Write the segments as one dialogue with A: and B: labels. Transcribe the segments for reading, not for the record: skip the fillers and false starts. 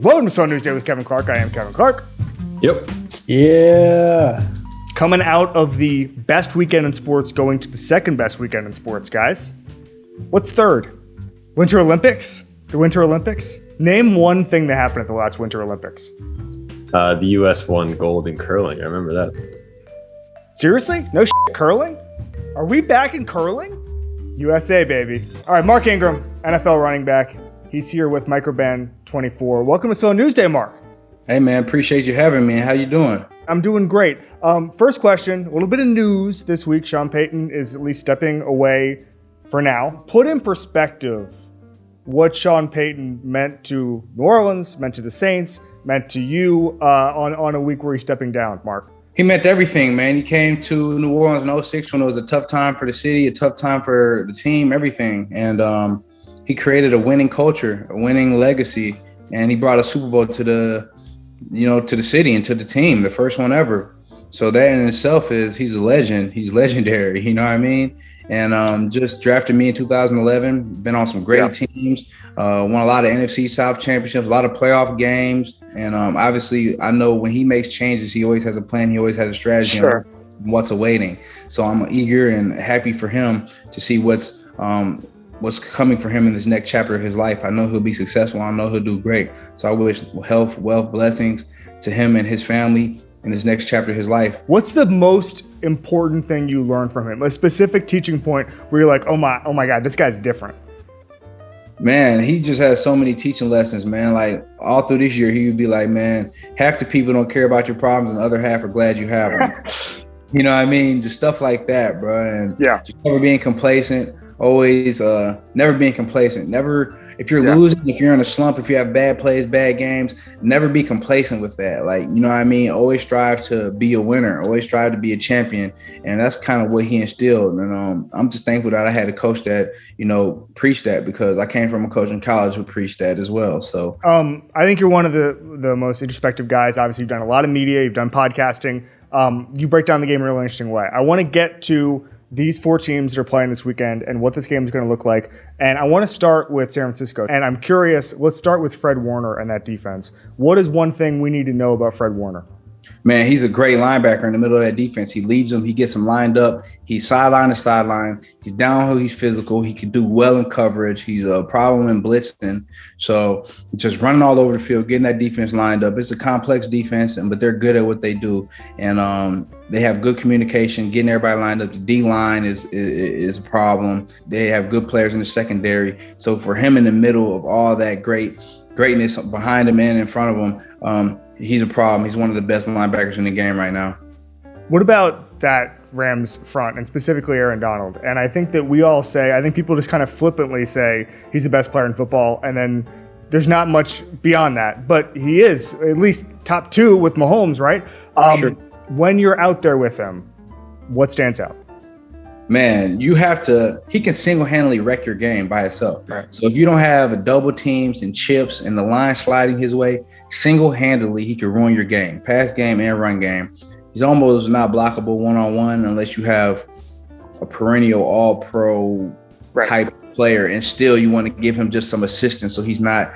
A: Welcome to Sun Newsday with Kevin Clark. I am Kevin Clark.
B: Yep.
C: Yeah.
A: Coming out of the best weekend in sports, going to the second best weekend in sports, guys. What's third? Winter Olympics? The Winter Olympics? Name one thing that happened at the last Winter Olympics.
B: The U.S. won gold in curling. I remember that.
A: Seriously? No shit, curling? Are we back in curling? USA, baby. All right, Mark Ingram, NFL running back. He's here with Microban 24. Welcome to Sun Newsday, Mark.
C: Hey, man. Appreciate you having me. How you doing?
A: I'm doing great. First question, a little bit of news this week. Sean Payton is at least stepping away for now. Put in perspective what Sean Payton meant to New Orleans, meant to the Saints, meant to you on a week where he's stepping down, Mark.
C: He meant everything, man. He came to New Orleans in 06 when it was a tough time for the city, a tough time for the team, everything. And he created a winning culture, a winning legacy, and he brought a Super Bowl to the city and to the team, the first one ever. So that in itself he's a legend. He's legendary, you know what I mean? And just drafted me in 2011, been on some great teams, won a lot of NFC South championships, a lot of playoff games. And obviously I know when he makes changes, he always has a plan. He always has a strategy.
A: Sure.
C: On what's awaiting. So I'm eager and happy for him to see what's coming for him in this next chapter of his life. I know he'll be successful. I know he'll do great. So I wish health, wealth, blessings to him and his family in this next chapter of his life.
A: What's the most important thing you learned from him? A specific teaching point where you're like, oh my God, this guy's different.
C: Man, he just has so many teaching lessons, man. Like all through this year, he would be like, man, half the people don't care about your problems and the other half are glad you have them. You know what I mean? Just stuff like that, bro. And just never being complacent. Always never being complacent. Never, if you're losing, if you're in a slump, if you have bad plays, bad games, never be complacent with that. Like, you know what I mean? Always strive to be a winner. Always strive to be a champion. And that's kind of what he instilled. And I'm just thankful that I had a coach that, preached that, because I came from a coach in college who preached that as well. So
A: I think you're one of the most introspective guys. Obviously, you've done a lot of media. You've done podcasting. You break down the game in a really interesting way. I want to get to these four teams that are playing this weekend and what this game is going to look like. And I want to start with San Francisco. And I'm curious, let's start with Fred Warner and that defense. What is one thing we need to know about Fred Warner?
C: Man, he's a great linebacker in the middle of that defense. He leads them. He gets them lined up. He's sideline to sideline. He's downhill. He's physical. He can do well in coverage. He's a problem in blitzing. So just running all over the field, getting that defense lined up. It's a complex defense, but they're good at what they do. And they have good communication, getting everybody lined up. The D-line is a problem. They have good players in the secondary. So for him in the middle of all that greatness behind him and in front of him, he's a problem. He's one of the best linebackers in the game right now.
A: What about that Rams front, and specifically Aaron Donald? And I think that I think people just kind of flippantly say he's the best player in football, and then there's not much beyond that. But he is at least top two with Mahomes, right?
C: Sure.
A: When you're out there with him, what stands out?
C: Man, he can single-handedly wreck your game by himself.
A: Right.
C: So if you don't have a double teams and chips and the line sliding his way, single-handedly, he can ruin your game, pass game and run game. He's almost not blockable one-on-one unless you have a perennial all-pro type player. And still you want to give him just some assistance so he's not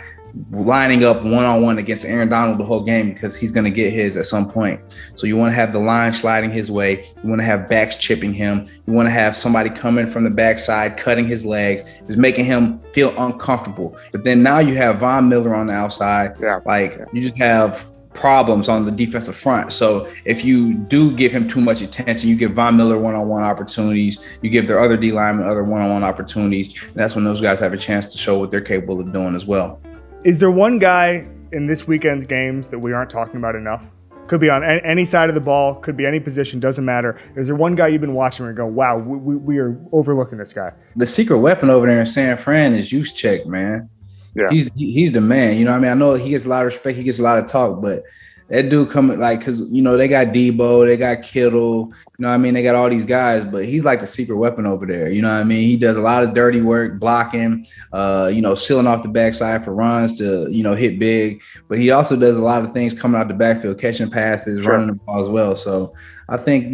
C: lining up one-on-one against Aaron Donald the whole game, because he's going to get his at some point. So you want to have the line sliding his way. You want to have backs chipping him. You want to have somebody coming from the backside, cutting his legs, just making him feel uncomfortable. But then now you have Von Miller on the outside. You just have problems on the defensive front. So if you do give him too much attention, you give Von Miller one-on-one opportunities, you give their other D linemen other one-on-one opportunities. And that's when those guys have a chance to show what they're capable of doing as well.
A: Is there one guy in this weekend's games that we aren't talking about enough? Could be on any side of the ball, could be any position, doesn't matter. Is there one guy you've been watching and go, wow, we are overlooking this guy?
C: The secret weapon over there in San Fran is Juszczyk, man. Yeah. He's the man. You know what I mean? I know he gets a lot of respect. He gets a lot of talk, but that dude coming, like, because, they got Debo, they got Kittle, you know what I mean? They got all these guys, but he's like the secret weapon over there. You know what I mean? He does a lot of dirty work, blocking, sealing off the backside for runs to, hit big. But he also does a lot of things coming out the backfield, catching passes, running the ball as well. So I think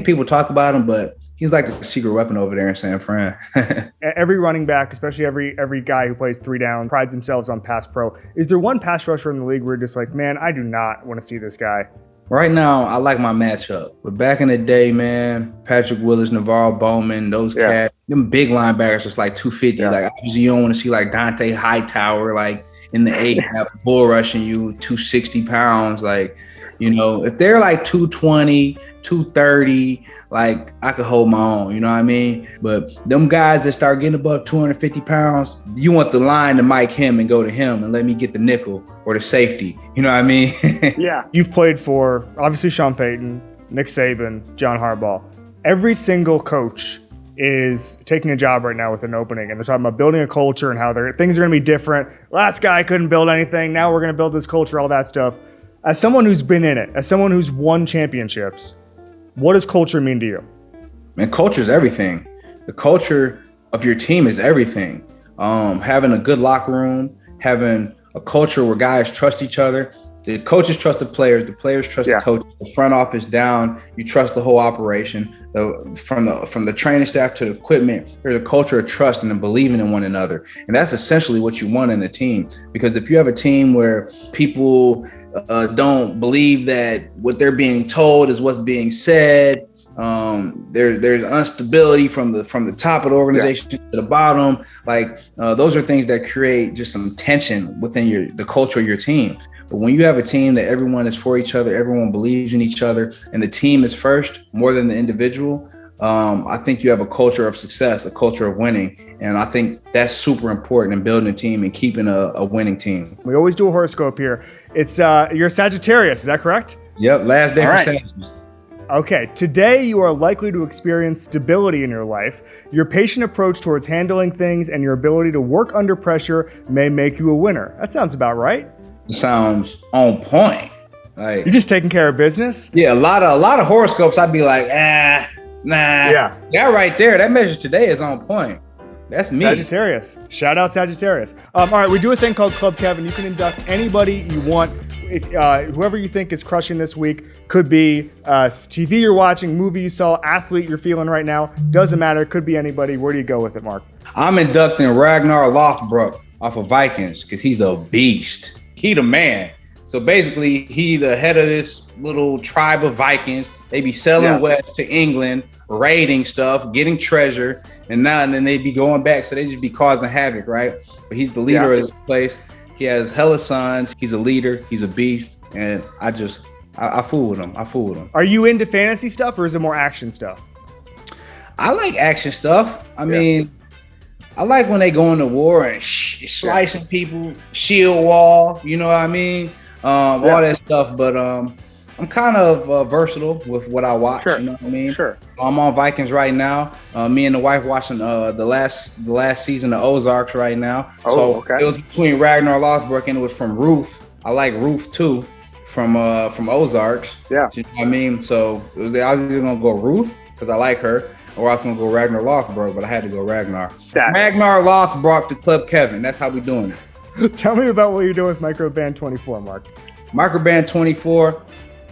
C: people talk about him, but He's like the secret weapon over there in San Fran.
A: Every running back, especially every guy who plays 3 down, prides themselves on pass pro. Is there one pass rusher in the league where you're just like, man, I do not want to see this guy?
C: Right now, I like my matchup. But back in the day, man, Patrick Willis, Navarro Bowman, those cats, them big linebackers just like 250. Like obviously you don't want to see like Dante Hightower, like in the 8, have bull rushing you 260 pounds. Like, you know, if they're like 220, 230, like I could hold my own, you know what I mean? But them guys that start getting above 250 pounds, you want the line to mic him and go to him and let me get the nickel or the safety. You know what I mean?
A: Yeah. You've played for, obviously, Sean Payton, Nick Saban, John Harbaugh. Every single coach is taking a job right now with an opening, and they're talking about building a culture and how things are going to be different. Last guy couldn't build anything. Now we're going to build this culture, all that stuff. As someone who's been in it, as someone who's won championships, what does culture mean to you?
C: Man, culture is everything. The culture of your team is everything. Having a good locker room, having a culture where guys trust each other. The coaches trust the players trust the coach. The front office down, you trust the whole operation. From the training staff to the equipment, there's a culture of trust and believing in one another. And that's essentially what you want in a team. Because if you have a team where people don't believe that what they're being told is what's being said, there's instability from the top of the organization to the bottom. Like those are things that create just some tension within the culture of your team. But when you have a team that everyone is for each other, everyone believes in each other, and the team is first more than the individual, I think you have a culture of success, a culture of winning. And I think that's super important in building a team and keeping a winning team.
A: We always do a horoscope here. It's you're a Sagittarius, is that correct?
C: Yep, last day for Sagittarius.
A: Okay, today you are likely to experience stability in your life. Your patient approach towards handling things and your ability to work under pressure may make you a winner. That sounds about right.
C: Sounds on point. Like
A: you're just taking care of business.
C: Yeah, a lot of horoscopes. I'd be like, nah. Yeah, right there. That measure today is on point. That's me.
A: Sagittarius. Shout out Sagittarius. All right, we do a thing called Club Kevin. You can induct anybody you want. If, whoever you think is crushing this week, could be TV you're watching, movie you saw, athlete you're feeling right now. Doesn't matter. Could be anybody. Where do you go with it, Mark?
C: I'm inducting Ragnar Lothbrok off of Vikings because he's a beast. He the man. So basically, he the head of this little tribe of Vikings. They be selling west to England, raiding stuff, getting treasure, and then they be going back. So they just be causing havoc, right? But he's the leader of this place. He has hella sons. He's a leader. He's a beast. And I fool with him.
A: Are you into fantasy stuff or is it more action stuff?
C: I like action stuff. I mean, I like when they go into war and slicing people, shield wall, you know what I mean? All that stuff. But I'm kind of versatile with what I watch, you know what I mean?
A: Sure.
C: So I'm on Vikings right now. Me and the wife watching the last season of Ozarks right now. It was between Ragnar Lothbrok and it was from Ruth. I like Ruth too, from Ozarks. Yeah. You know what I mean? So I was either gonna go Ruth because I like her, or I was gonna go Ragnar Lothbrok, but I had to go Ragnar. Ragnar Lothbrok to Club Kevin. That's how we doing it.
A: Tell me about what you're doing with Microband 24, Mark.
C: Microband 24.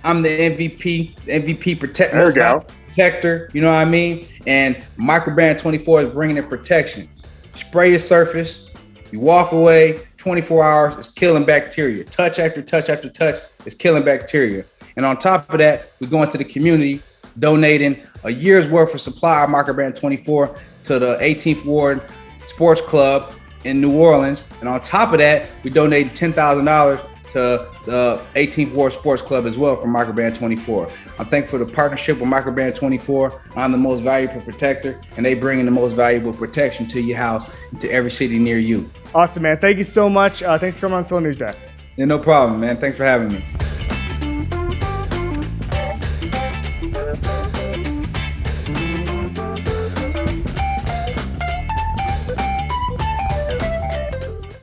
C: I'm the MVP protector. You know what I mean? And Microband 24 is bringing in protection. Spray your surface. You walk away. 24 hours. It's killing bacteria. Touch after touch after touch. It's killing bacteria. And on top of that, we go into the community, donating a year's worth of supply of Microband 24 to the 18th Ward Sports Club in New Orleans. And on top of that, we donated $10,000 to the 18th Ward Sports Club as well from Microband 24. I'm thankful for the partnership with Microband 24. I'm the most valuable protector, and they bring in the most valuable protection to your house and to every city near you.
A: Awesome, man. Thank you so much. Thanks for coming on Slow News Day.
C: Yeah, no problem, man. Thanks for having me.